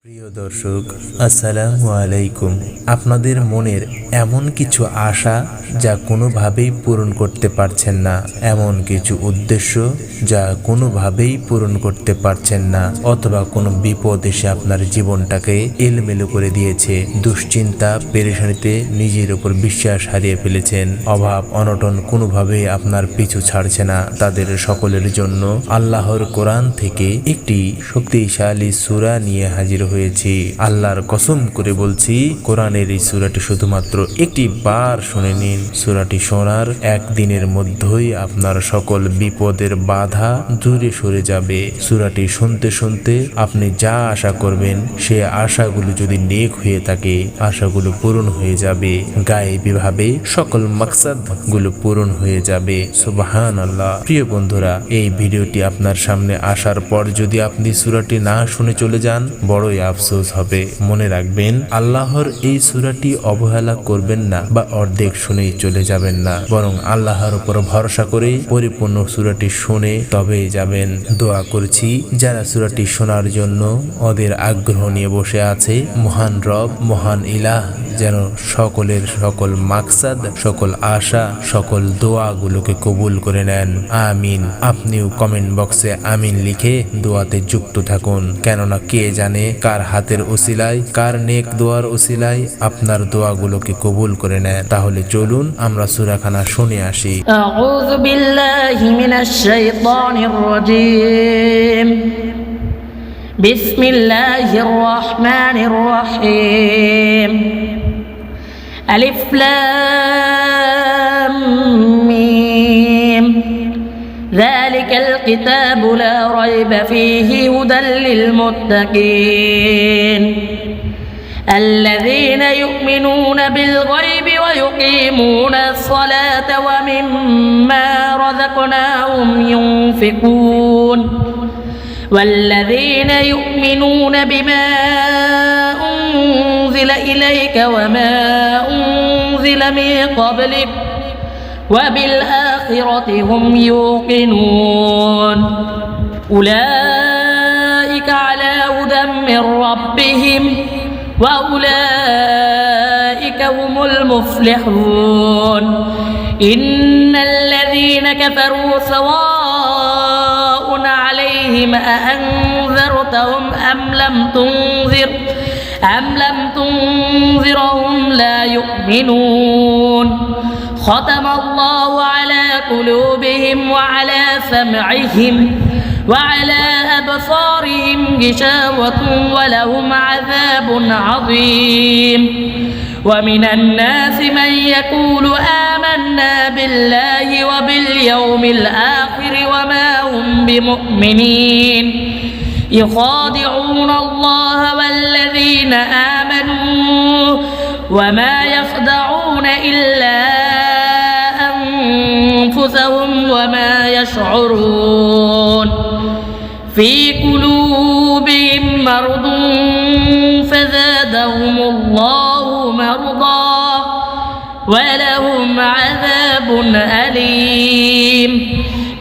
প্রিয় দর্শক, আসসালামু আলাইকুম। আপনাদের মনের এমন কিছু আশা যা কোনোভাবেই পূরণ করতে পারছেন না, এমন কিছু উদ্দেশ্য যা কোনোভাবেই পূরণ করতে পারছেন না, অথবা কোনো বিপদ এসে আপনার জীবনটাকে এলোমেলো করে দিয়েছে, দুশ্চিন্তা পেরেশানিতে নিজের উপর বিশ্বাস হারিয়ে ফেলেছেন, অভাব অনটন কোনোভাবেই আপনার পিছু ছাড়ছে না, তাদের সকলের জন্য আল্লাহর কোরআন থেকে একটি শক্তিশালী সূরা নিয়ে হাজির হয়েছি। আল্লাহর কসম করে বলছি, কোরআনের এই সূরাটি শুধুমাত্র একটি বার শুনে নিন। সূরাটি শোনার একদিনের মধ্যেই আপনার সকল বিপদের বাধা দূরে সরে যাবে। সূরাটি শুনতে শুনতে আপনি যা আশা করবেন সে আশাগুলো যদি নেক হয়ে থাকে, আশাগুলো পূরণ হয়ে যাবে, গায়েবীভাবে সকল মাকসাদ গুলো পূরণ হয়ে যাবে। সুবহানাল্লাহ। প্রিয় বন্ধুরা, এই ভিডিওটি আপনার সামনে আসার পর যদি আপনি সূরাটি না শুনে চলে যান, বড়ই আফসোস হবে। মনে রাখবেন, আল্লাহর এই সূরাটি অবহেলা করবেন না বা অর্ধেক শুনেই চলে যাবেন না, বরং আল্লাহর উপর ভরসা করে পরিপূর্ণ সূরাটি শুনে তবেই যাবেন। দোয়া করছি যারা সূরাটি শোনার জন্য ওদের আগ্রহ নিয়ে বসে আছে, মহান রব, মহান ইলাহ যেন সকলের সকল মাকসাদ, সকল আশা, সকল দোয়াগুলোকে কবুল করে নেন। আমিন। আপনিও কমেন্ট বক্সে আমিন লিখে দোয়াতে যুক্ত থাকুন, কেননা কে জানে কার হাতের ওসিলায়, কার নেক দোয়ার ওসিলায় আপনার দোয়াগুলোকে কবুল করে নেন। তাহলে চলুন আমরা সূরাখানা শুনে আসি। আউযু বিল্লাহি মিনাশ শাইতানির রাজীম। বিসমিল্লাহির রহমানির রহিম। আলিফ লাম মিম। ذلك الكتاب لا ريب فيه هدى للمتقين الذين يؤمنون بالغيب ويقيمون الصلاة ومما رزقناهم ينفقون والذين يؤمنون بما أنزل إليك وما أنزل من قبلك وبالآخرة هم يوقنون أولئك على هدى من ربهم وأولئك هم المفلحون إن الذين كفروا سواء عليهم أأنذرتهم أم لم تنذرهم لا يؤمنون ختم الله على قلوبهم وعلى سمعهم وعلى أبصارهم غشاوة ولهم عذاب عظيم ومن الناس من يقول آمنا بالله وباليوم الآخر وما هم بمؤمنين يخادعون الله والذين آمنوا وما يخدعون إلا أنفسهم وما يشعرون في قلوبهم مرض فزادهم الله مرضا ولهم عذاب أليم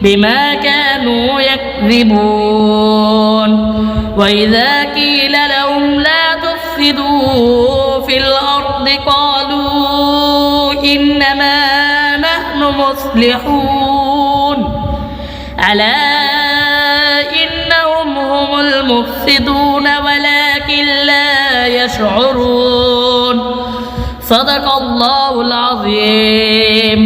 بما كانوا يكذبون وإذا قيل لهم لا تفسدوا في الأرض قالوا إنما نحن مصلحون ألا إنهم هم المفسدون ولكن لا يشعرون صدق الله العظيم